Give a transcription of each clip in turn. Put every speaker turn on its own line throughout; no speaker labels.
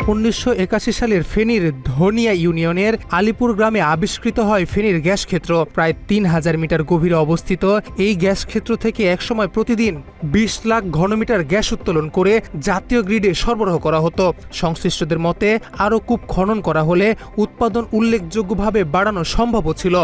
1981 সালের ফেনীর ধনিয়া ইউনিয়নের আলীপুর গ্রামে আবিষ্কৃত হয় ফেনীর গ্যাস ক্ষেত্র। প্রায় 3000 মিটার গভীরে অবস্থিত এই গ্যাস ক্ষেত্র থেকে একসময় প্রতিদিন 20 লাখ ঘনমিটার গ্যাস উত্তোলন করে জাতীয় গ্রিডে সরবরাহ করা হতো। সংশ্লিষ্টদের মতে আরও কূপ খনন করা হলে উৎপাদন উল্লেখযোগ্যভাবে বাড়ানো সম্ভব ছিল।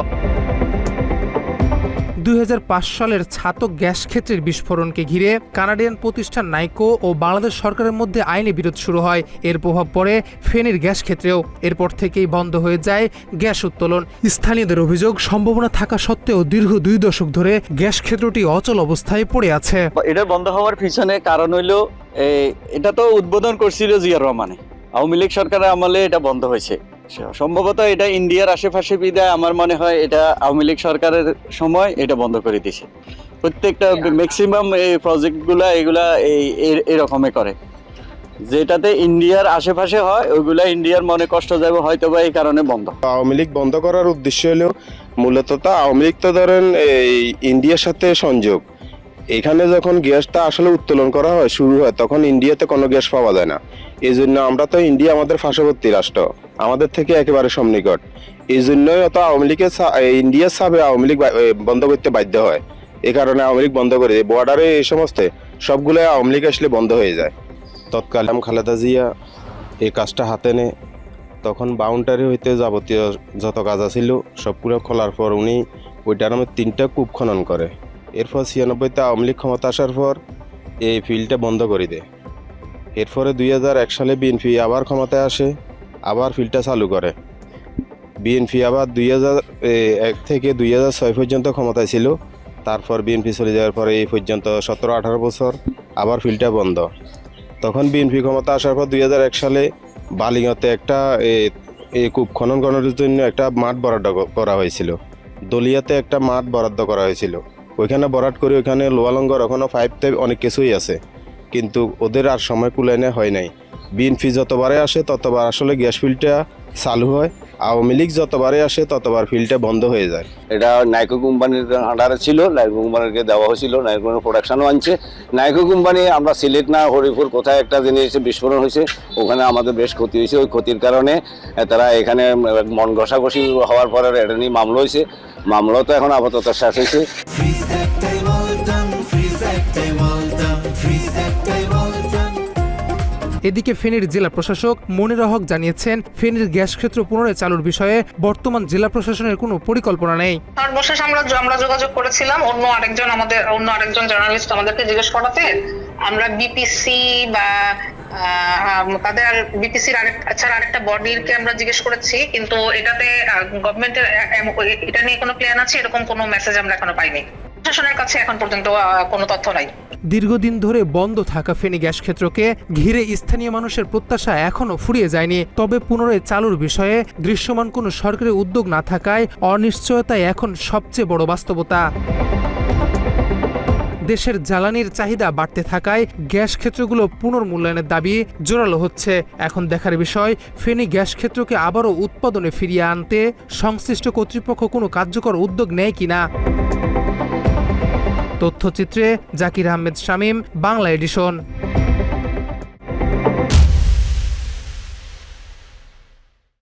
2005 সালের ছাতক গ্যাস ক্ষেত্রের বিস্ফোরণকে ঘিরে কানাডিয়ান প্রতিষ্ঠান নাইকো ও বাংলাদেশ সরকারের মধ্যে আইনি বিরোধ শুরু হয়। এর প্রভাব পড়ে ফেনীর গ্যাস ক্ষেত্রেও। এরপর থেকেই বন্ধ হয়ে যায় গ্যাস উত্তোলন। স্থানীয়দের অভিযোগ, সম্ভাবনা থাকা সত্ত্বেও দীর্ঘ 2 দশক ধরে গ্যাস ক্ষেত্রটি অচল অবস্থায় পড়ে আছে।
এটা বন্ধ হওয়ার পিছনে কারণ হইল এটা তো উদ্বোধন করছিল জিয়াউর রহমানে, আওয়ামী লীগ সরকারের আমলে এটা বন্ধ হয়েছে। সম্ভবত এটা ইন্ডিয়ার আশেপাশে বিদায় আমার মনে হয় এটা আওয়ামী লীগ সরকারের সময় এটা বন্ধ করে দিছে। প্রত্যেকটা ম্যাক্সিমাম এই প্রজেক্টগুলা এগুলা এরকমই করে, যেটাতে ইন্ডিয়ার আশেপাশে হয় ওইগুলা ইন্ডিয়ার মনে কষ্ট যাবে হয়তো বা এই কারণে বন্ধ।
আওয়ামী লীগ বন্ধ করার উদ্দেশ্য হলো মূলত আওয়ামী লীগ তো ধরেন এই ইন্ডিয়ার সাথে সংযোগ। এখানে যখন গ্যাসটা আসলে উত্তোলন করা হয় শুরু হয় তখন ইন্ডিয়াতে কোনো গ্যাস পাওয়া যায় না। এই জন্য আমরা তো ইন্ডিয়া আমাদের পার্শ্ববর্তী রাষ্ট্র, আমাদের থেকে একেবারে সন্নিকট। এই জন্যই অত আওয়ামী লীগের ইন্ডিয়ার সাবে আওয়ামী লীগ বন্ধ করতে বাধ্য হয়। এই কারণে আওয়ামী লীগ বন্ধ করে দেয়। বর্ডারে এই সমস্ত সবগুলো আওয়ামী লীগ আসলে বন্ধ হয়ে যায়। তৎকালীন খালেদা জিয়া এই কাজটা হাতে নেয়। তখন বাউন্ডারি হইতে যাবতীয় যত কাজ ছিল সবগুলো খোলার পর উনি ওইটার নামে 3টা কূপ খনন করে। এরপর 96তে আওয়ামী লীগ ক্ষমতা আসার পর এই ফিল্ডটা বন্ধ করে দেয়। এরপরে 2001 সালে বিএনপি আবার ক্ষমতায় আসে, আবার ফিল্ডটা চালু করে। বিএনপি আবার 2001 থেকে 2006 পর্যন্ত ক্ষমতায় ছিল। তারপর বিএনপি চলে যাওয়ার পরে এই পর্যন্ত 17-18 বছর আবার ফিল্ডটা বন্ধ। তখন বিএনপি ক্ষমতা আসার পর 2001 সালে বালিগতে একটা কূপ খনন করার জন্য একটা মাঠ বরাদ্দ করা হয়েছিল। দলিয়াতে একটা মাঠ বরাদ্দ করা হয়েছিল। ওইখানে বরাদ করে ওইখানে লোয়ালঙ্গর এখনও 5 অনেক কিছুই আছে, কিন্তু ওদের আর সময় কুলাইনে হয় নাই। বিএনপি যতবারে আসে ততবার আসলে গ্যাস ফিল্ডটা চালু হয়, আওয়ামী লীগ যতবারে আসে ততবার ফিল্ডটা বন্ধ হয়ে যায়।
এটা নাইকো কোম্পানির আন্ডারে ছিল, নাইকো কোম্পানিকে দেওয়া হয়েছিল, নাইকো প্রোডাকশনও আনছে। নাইকো কোম্পানি আমরা সিলেট না হরিপুর কোথায় একটা জিনিস বিস্ফোরণ হয়েছে, ওখানে আমাদের বেশ ক্ষতি হয়েছে। ওই ক্ষতির কারণে তারা এখানে মন ঘষাঘষি হওয়ার পরে এটা নিয়ে মামলা হয়েছে। মামলা তো এখন আপাতত শেষ হয়েছে।
এদিকে ফেনীর জেলা প্রশাসক মনির হক জানিয়েছেন, ফেনীর গ্যাস ক্ষেত্র পুনরায় চালুর বিষয়ে বর্তমান জেলা প্রশাসনের কোনো পরিকল্পনা নেই।
সর্বশেষ আমরা যোগাযোগ করেছিলাম অন্য আরেকজন জার্নালিস্ট আমাদেরকে জিজ্ঞেস করাতে আমরা বিপিসি বা তাদের বিপিসির আরেকটা বডিকে আমরা জিজ্ঞেস করেছি, কিন্তু এটাতে গভর্নমেন্টের এটা নিয়ে কোনো প্ল্যান আছে এরকম কোনো মেসেজ আমরা এখনো পাইনি। প্রশাসনের কাছে এখন পর্যন্ত কোনো তথ্য নাই।
দীর্ঘদিন ধরে বন্ধ থাকা ফেনী গ্যাস ক্ষেত্রকে ঘিরে স্থানীয় মানুষের প্রত্যাশা এখনো ফুরিয়ে যায়নি। তবে পুনরায় চালুর বিষয়ে দৃশ্যমান কোনো সরকারি উদ্যোগ না থাকায় অনিশ্চয়তাই এখন সবচেয়ে বড় বাস্তবতা। দেশের জ্বালানির চাহিদা বাড়তে থাকায় গ্যাস ক্ষেত্রগুলো পুনর্মূল্যায়নের দাবি জোরালো হচ্ছে। এখন দেখার বিষয়, ফেনী গ্যাস ক্ষেত্রকে আবারও উৎপাদনে ফিরিয়ে আনতে সংশ্লিষ্ট কর্তৃপক্ষ কোনো কার্যকর উদ্যোগ নেয় কিনা। তথ্যচিত্রে জাকির আহমেদ শামীম, বাংলা এডিশন।